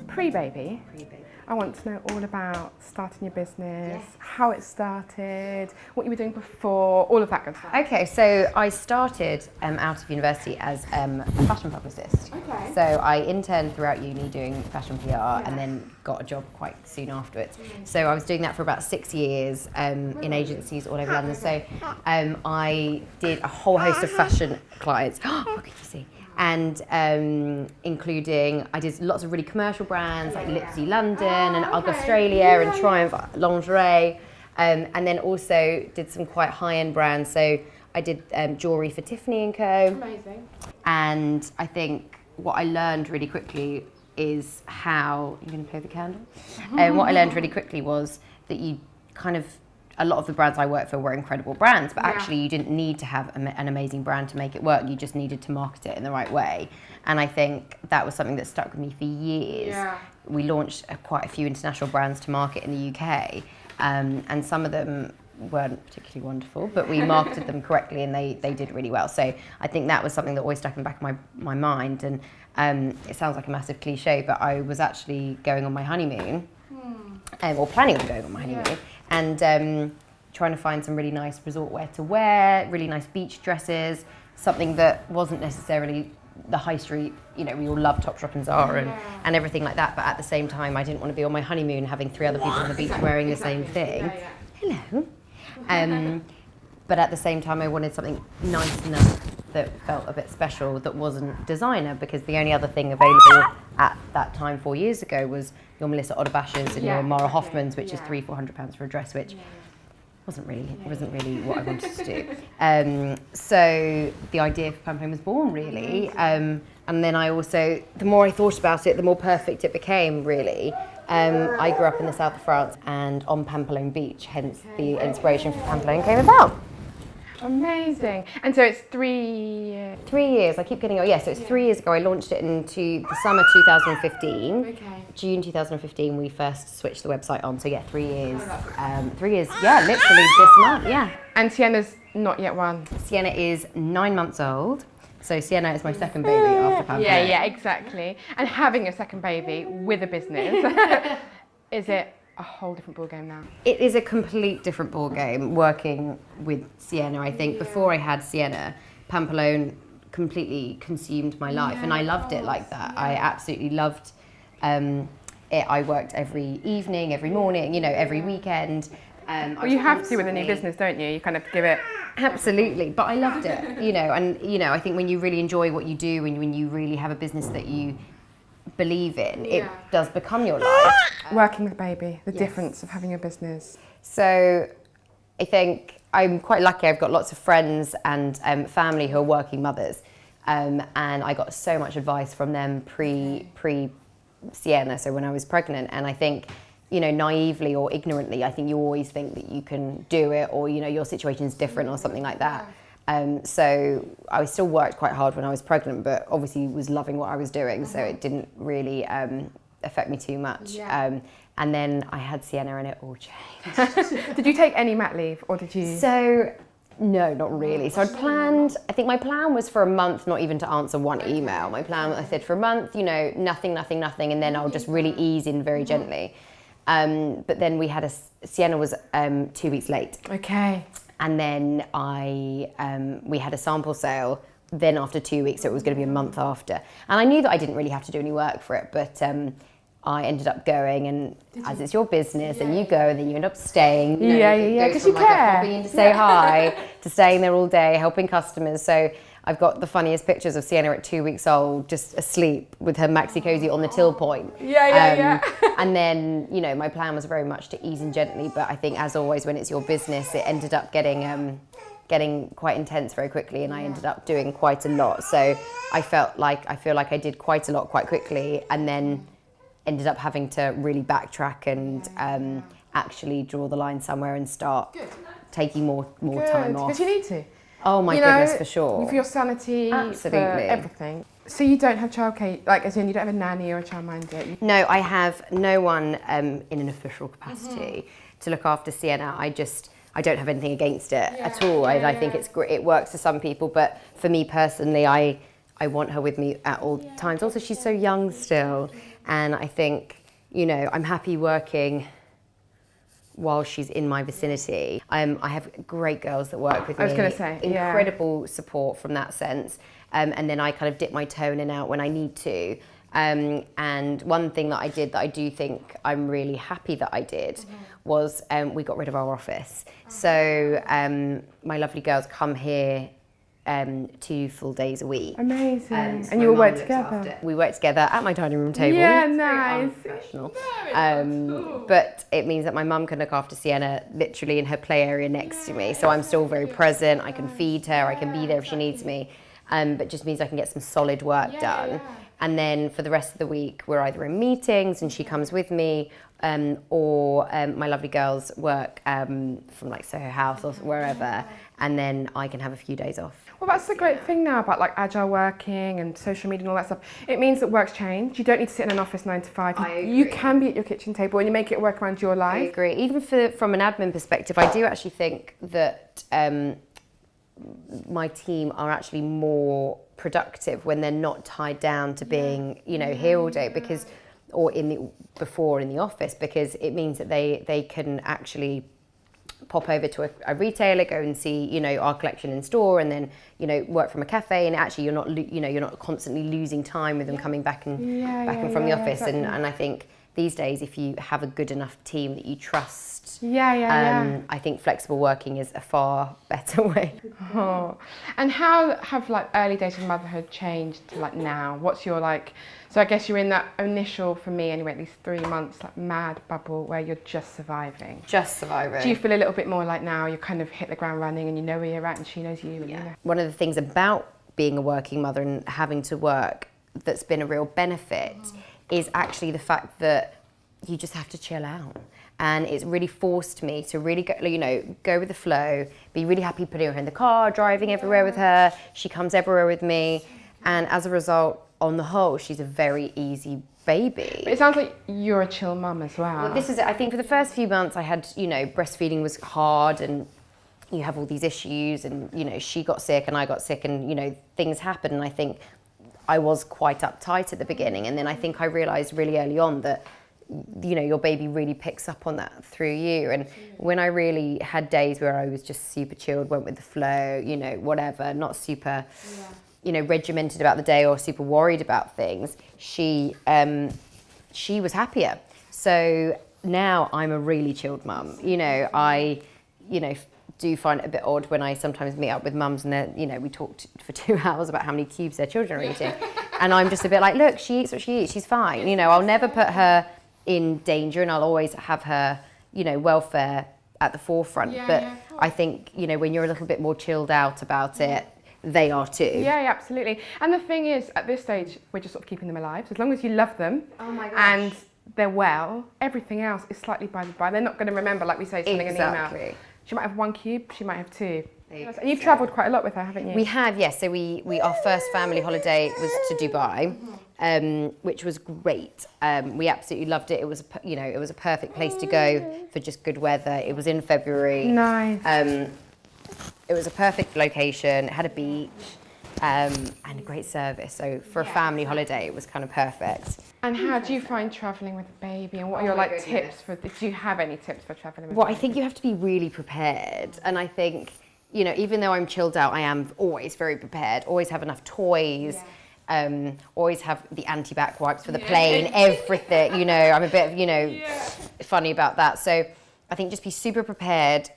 Pre-baby. Pre-baby. I want to know all about starting your business, how it started, what you were doing before, all of that good stuff. Okay, so I started out of university as a fashion publicist. Okay. So I interned throughout uni doing fashion PR and then got a job quite soon afterwards. So I was doing that for about 6 years in agencies all over London. So I did a whole host of fashion clients. What can you see? And including, I did lots of really commercial brands like Lipsy London and UGG Australia and Triumph Lingerie, and then also did some quite high-end brands. So I did jewellery for Tiffany & Co. Amazing. And I think what I learned really quickly is how, you're going to play the candle? What I learned really quickly was that you kind of, a lot of the brands I worked for were incredible brands, but actually you didn't need to have an amazing brand to make it work. You just needed to market it in the right way. And I think that was something that stuck with me for years. We launched quite a few international brands to market in the UK, and some of them weren't particularly wonderful, but we marketed them correctly and they did really well. So I think that was something that always stuck in the back of my mind. And it sounds like a massive cliche, but I was actually going on my honeymoon, or planning on going on my honeymoon, and trying to find some really nice resort wear to wear, really nice beach dresses, something that wasn't necessarily the high street, you know, we all love Topshop and Zara and everything like that, but at the same time I didn't want to be on my honeymoon having 3 other people on the beach wearing the same thing. Hello. But at the same time I wanted something nice enough that felt a bit special that wasn't designer, because the only other thing available at that time 4 years ago was your Melissa Oderbash's and your Mara Hoffman's, which is £300-400 for a dress, which wasn't really what I wanted to do. So the idea for Pampelone was born, really. And then I also, the more I thought about it, the more perfect it became, really. I grew up in the south of France and on Pampelone Beach, hence the inspiration for Pampelone came about. Amazing. And so it's 3 years. 3 years, I keep getting, so it's 3 years ago. I launched it into the summer 2015. Okay. June 2015, we first switched the website on. So 3 years. 3 years, literally this month, And Sienna's not yet 1. Sienna is 9 months old. So Sienna is my second baby after Pampelone. Yeah, exactly. And having a second baby with a business, is it a whole different ballgame now? It is a complete different ballgame working with Sienna. I think before I had Sienna, Pampelone completely consumed my life, and I loved it like that. I absolutely loved it. I worked every evening, every morning, every weekend. Well, you have to with a new business, don't you? You kind of give it... Absolutely, but I loved it, and I think when you really enjoy what you do, and when you really have a business that you believe in, it does become your life. Working with a baby, the difference of having a business. So I think I'm quite lucky. I've got lots of friends and family who are working mothers, and I got so much advice from them pre Sienna, so when I was pregnant. And I think, naively or ignorantly, I think you always think that you can do it, or your situation is different or something like that. So I still worked quite hard when I was pregnant, but obviously was loving what I was doing, so it didn't really affect me too much. And then I had Sienna and it all changed. Did you take any mat leave, or did you? So, no, not really. So I think my plan was for a month not even to answer one email. My plan, I said for a month, nothing, and then I'll just really ease in very gently. But then we had Sienna was 2 weeks late. Okay. And then we had a sample sale. Then after 2 weeks, so it was going to be a month after. And I knew that I didn't really have to do any work for it, but I ended up going, and as it's your business, and you go, and then you end up staying. Because you care. Popping in to say hi, to staying there all day, helping customers. So I've got the funniest pictures of Sienna at 2 weeks old, just asleep with her maxi cozy on the till point. And then, my plan was very much to ease in gently, but I think, as always, when it's your business, it ended up getting quite intense very quickly, and I ended up doing quite a lot. So I feel like I did quite a lot quite quickly, and then ended up having to really backtrack and actually draw the line somewhere and start taking more time off. Because you need to. Oh my goodness, for sure. For your sanity, absolutely, for everything. So you don't have childcare, as in you don't have a nanny or a childminder? No, I have no one in an official capacity to look after Sienna. I don't have anything against it at all. I think it's great. It works for some people, but for me personally, I want her with me at all times. Also, she's so young still, And I think, you know, I'm happy working while she's in my vicinity. I have great girls that work with me. I was going to say, incredible support from that sense. And then I kind of dip my toe in and out when I need to. And one thing that I did that I do think I'm really happy that I did was we got rid of our office. So my lovely girls come here 2 full days a week. Amazing. So and my you all mum work looks together? after- We work together at my dining room table. Yeah, It's very nice. unprofessional. Cool. But it means that my mum can look after Sienna literally in her play area next to me. So I'm still very present. I can feed her. I can be there if she needs me. But just means I can get some solid work done. And then for the rest of the week, we're either in meetings and she comes with me, or my lovely girls work from like Soho House or wherever, and then I can have a few days off. Well, that's the great thing now about like agile working and social media and all that stuff. It means that work's changed. You don't need to sit in an office 9 to 5. You can be at your kitchen table and you make it work around your life. I agree. Even from an admin perspective, I do actually think that my team are actually more productive when they're not tied down to being, you know, here all day, because, or in the office, because it means that they can actually pop over to a retailer, go and see, you know, our collection in store, and then, you know, work from a cafe, and actually you're not constantly losing time with them coming back and from the office. Exactly. And I think these days, if you have a good enough team that you trust, I think flexible working is a far better way. Oh. And how have like early days of motherhood changed to like now? What's your like, so I guess you're in that initial, for me anyway, at least 3 months, like mad bubble where you're just surviving. Just surviving. Do you feel a little bit more like now you kind of hit the ground running and you know where you're at and she knows you? And you know? One of the things about being a working mother and having to work that's been a real benefit is actually the fact that you just have to chill out. And it's really forced me to really go with the flow, be really happy putting her in the car, driving everywhere with her. She comes everywhere with me. And as a result, on the whole, she's a very easy baby. But it sounds like you're a chill mum as well. Well, this is it. I think for the first few months I had, you know, breastfeeding was hard and you have all these issues and, you know, she got sick and I got sick and, you know, things happen. And I think I was quite uptight at the beginning. And then I think I realised really early on that, you know, your baby really picks up on that through you. And when I really had days where I was just super chilled, went with the flow, you know, whatever, not super, you know, regimented about the day or super worried about things, she was happier. So now I'm a really chilled mum. You know, I, you know, do find it a bit odd when I sometimes meet up with mums and they're, you know, we talked for 2 hours about how many cubes their children are eating. And I'm just a bit like, look, she eats what she eats, she's fine. You know, I'll never put her in danger and I'll always have her, you know, welfare at the forefront. But I think, you know, when you're a little bit more chilled out about it, they are too. Yeah, absolutely. And the thing is, at this stage, we're just sort of keeping them alive. So as long as you love them and they're well, everything else is slightly by the by. They're not going to remember, like we say, sending an email. She might have 1 cube, she might have 2. And you've travelled quite a lot with her, haven't you? We have, yes. So we our first family holiday was to Dubai, which was great. We absolutely loved it. It was, you know, it was a perfect place to go for just good weather. It was in February. Nice. It was a perfect location. It had a beach and a great service. So for a family holiday, it was kind of perfect. And how do you find travelling with a baby? And what are your like tips for? Do you have any tips for travelling with? Well, a baby? I think you have to be really prepared. And I think, you know, even though I'm chilled out, I am always very prepared. Always have enough toys. Always have the anti-back wipes for the plane. Everything. You know, I'm a bit, you know, funny about that. So I think just be super prepared.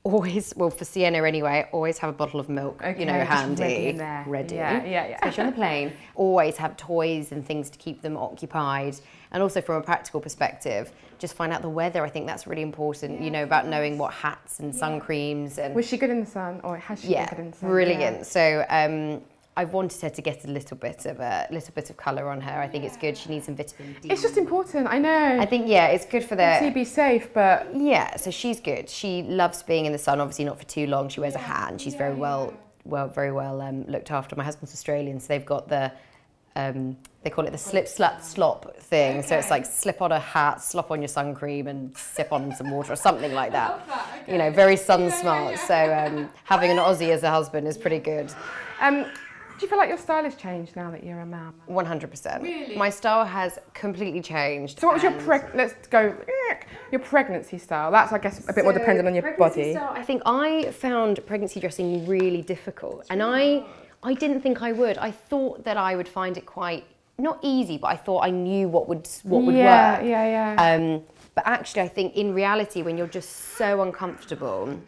Always, well, for Sienna anyway, always have a bottle of milk, you know, handy, ready. Especially on the plane. Always have toys and things to keep them occupied. And also from a practical perspective, just find out the weather. I think that's really important, you know, about knowing what hats and sun creams. And was she good in the sun, or has she been good in the sun? Brilliant. So I've wanted her to get a little bit of colour on her. I think it's good. She needs some vitamin D. It's just important, I know. I think, it's good for their... To be safe, but... Yeah, so she's good. She loves being in the sun, obviously not for too long. She wears a hat and she's very well looked after. My husband's Australian, so they've got the... they call it the slip, slut, slop thing. So it's like slip on a hat, slop on your sun cream and sip on some water or something like that. I love that. Okay. You know, very sun smart. So having an Aussie as a husband is pretty good. Do you feel like your style has changed now that you're a mum? 100%. Really? My style has completely changed. So what was your your pregnancy style? That's, I guess, a bit more dependent on your body. Style, I think I found pregnancy dressing really difficult, and I didn't think I would. I thought that I would find it quite not easy, but I thought I knew what would work. Yeah. But actually, I think in reality, when you're just so uncomfortable.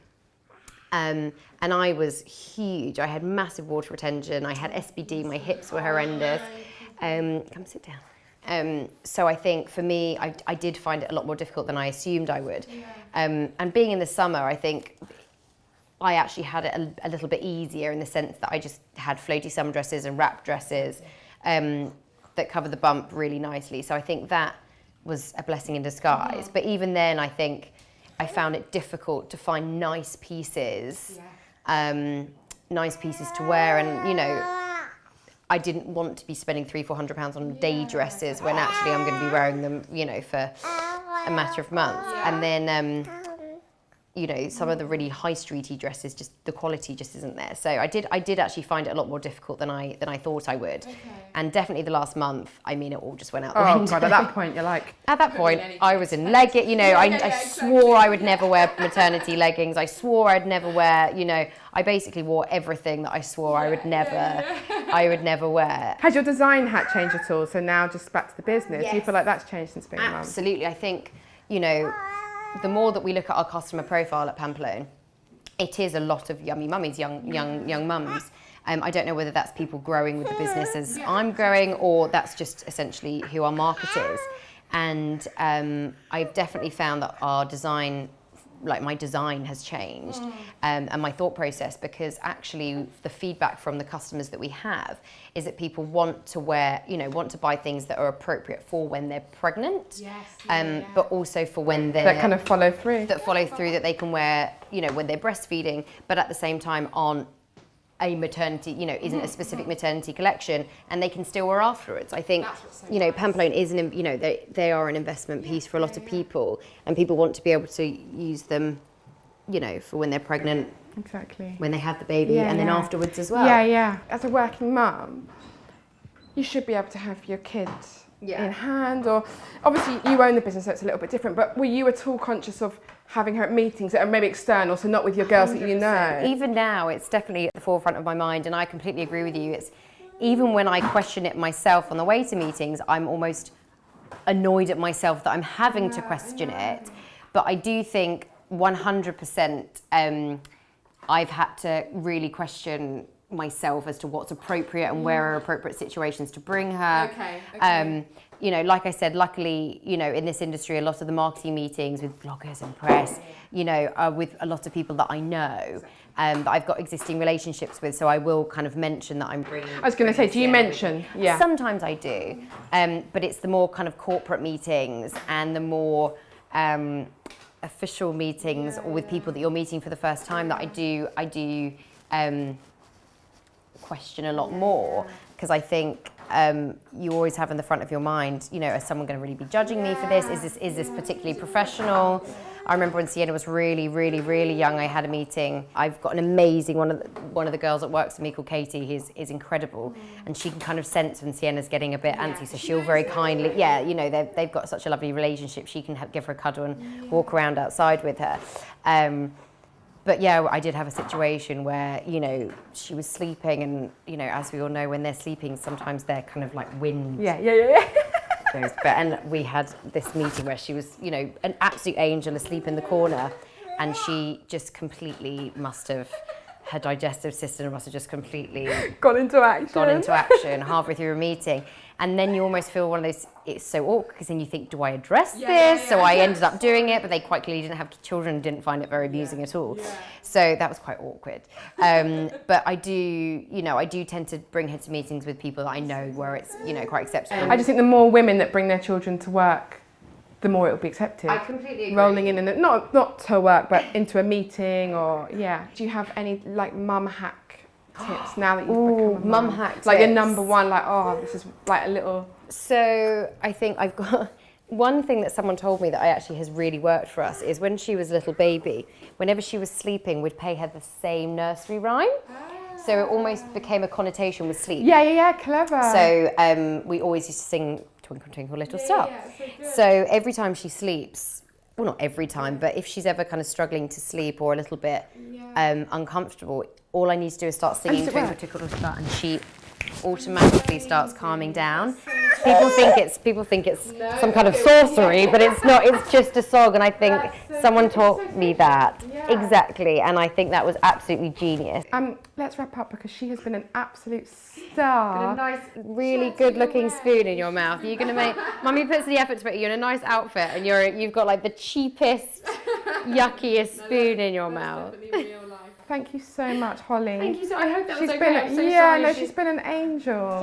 And I was huge. I had massive water retention. I had SBD. My hips were horrendous. Come sit down. So I think for me, I did find it a lot more difficult than I assumed I would. And being in the summer, I think I actually had it a little bit easier in the sense that I just had floaty summer dresses and wrap dresses that cover the bump really nicely. So I think that was a blessing in disguise. But even then, I think I found it difficult to find nice pieces to wear, and you know, I didn't want to be spending £300-400 on day dresses when actually I'm going to be wearing them, you know, for a matter of months. And then, you know, some of the really high streety dresses, just the quality just isn't there. So I did actually find it a lot more difficult than I thought I would. Okay. And definitely the last month, I mean, it all just went out the window. Oh God, at that point you're like... At that point, I was in leggings, you know, I swore I would never wear maternity leggings. I swore I'd never wear, you know, I basically wore everything that I swore I would never wear. Has your design hat changed at all? So now just back to the business, Yes. Do you feel like that's changed since being a mum? Absolutely, I think, you know, the more that we look at our customer profile at Pampelone, it is a lot of yummy mummies, young mums. I don't know whether that's people growing with the business as I'm growing, or that's just essentially who our market is. And I've definitely found that our design, like my design has changed, and my thought process, because actually the feedback from the customers that we have is that people want to wear, you know, want to buy things that are appropriate for when they're pregnant, but also for when they're... That kind of follow through. That they can wear, you know, when they're breastfeeding, but at the same time aren't a maternity, you know, isn't a specific maternity collection, and they can still wear afterwards. I think, you know, Pampelone is you know, they are an investment piece for a lot of people, and people want to be able to use them, you know, for when they're pregnant. Exactly. When they have the baby, and then afterwards as well. Yeah. As a working mum, you should be able to have your kids in hand, or obviously you own the business, so it's a little bit different, but were you at all conscious of having her at meetings that are maybe external, so not with your girls 100%. That you know? Even now, it's definitely at the forefront of my mind, and I completely agree with you. It's even when I question it myself on the way to meetings, I'm almost annoyed at myself that I'm having to question it. But I do think 100% I've had to really question myself as to what's appropriate and where are appropriate situations to bring her. Okay. You know, like I said, luckily, you know, in this industry, a lot of the marketing meetings with bloggers and press, you know, are with a lot of people that I know, that I've got existing relationships with. So I will kind of mention that I'm bringing... I was going to say, do you mention? Yeah. Sometimes I do, but it's the more kind of corporate meetings and the more official meetings, or with people that you're meeting for the first time, that I do question a lot more, because I think you always have in the front of your mind, you know, is someone going to really be judging me for this? Is this particularly professional? I remember when Sienna was really young, I had a meeting. I've got an amazing one of the girls that works with me called Katie, who is incredible, and she can kind of sense when Sienna's getting a bit antsy, so she'll very kindly, you know, they've got such a lovely relationship. She can give her a cuddle and walk around outside with her. But yeah, I did have a situation where, you know, she was sleeping, and, you know, as we all know, when they're sleeping, sometimes they're kind of like wind. Yeah. And we had this meeting where she was, you know, an absolute angel asleep in the corner, and she just completely her digestive system must have just completely gone into action halfway through a meeting. And then you almost feel one of those, it's so awkward, because then you think, do I address this? So I ended up doing it, but they quite clearly didn't have children and didn't find it very amusing at all. So that was quite awkward. But I do tend to bring her to meetings with people that I know where it's, you know, quite acceptable. I just think the more women that bring their children to work, the more it'll be accepted. I completely agree. Rolling in and not to work, but into a meeting, or do you have any like mum hack tips now that you've become a mum hack tips? Like your number one, like, oh, this is like a little... So I think I've got one thing that someone told me that actually has really worked for us is when she was a little baby, whenever she was sleeping, we'd pay her the same nursery rhyme. So it almost became a connotation with sleep. Yeah, clever. So we always used to sing Twinkle Twinkle Little Star. So every time she sleeps, well, not every time, but if she's ever kind of struggling to sleep or a little bit uncomfortable, all I need to do is start singing Twinkle Twinkle Little Star, and she automatically starts calming down. People think it's some kind of sorcery, but it's not. It's just a song, and I think someone taught me that. Exactly, and I think that was absolutely genius. Let's wrap up because she has been an absolute star. A nice, really good-looking spoon in your mouth. You're gonna make. Mummy puts the effort to put you in a nice outfit, and you've got like the cheapest, yuckiest spoon in your mouth. Thank you so much, Holly. Thank you so much. I hope that was okay. I'm so sorry. She's been an angel.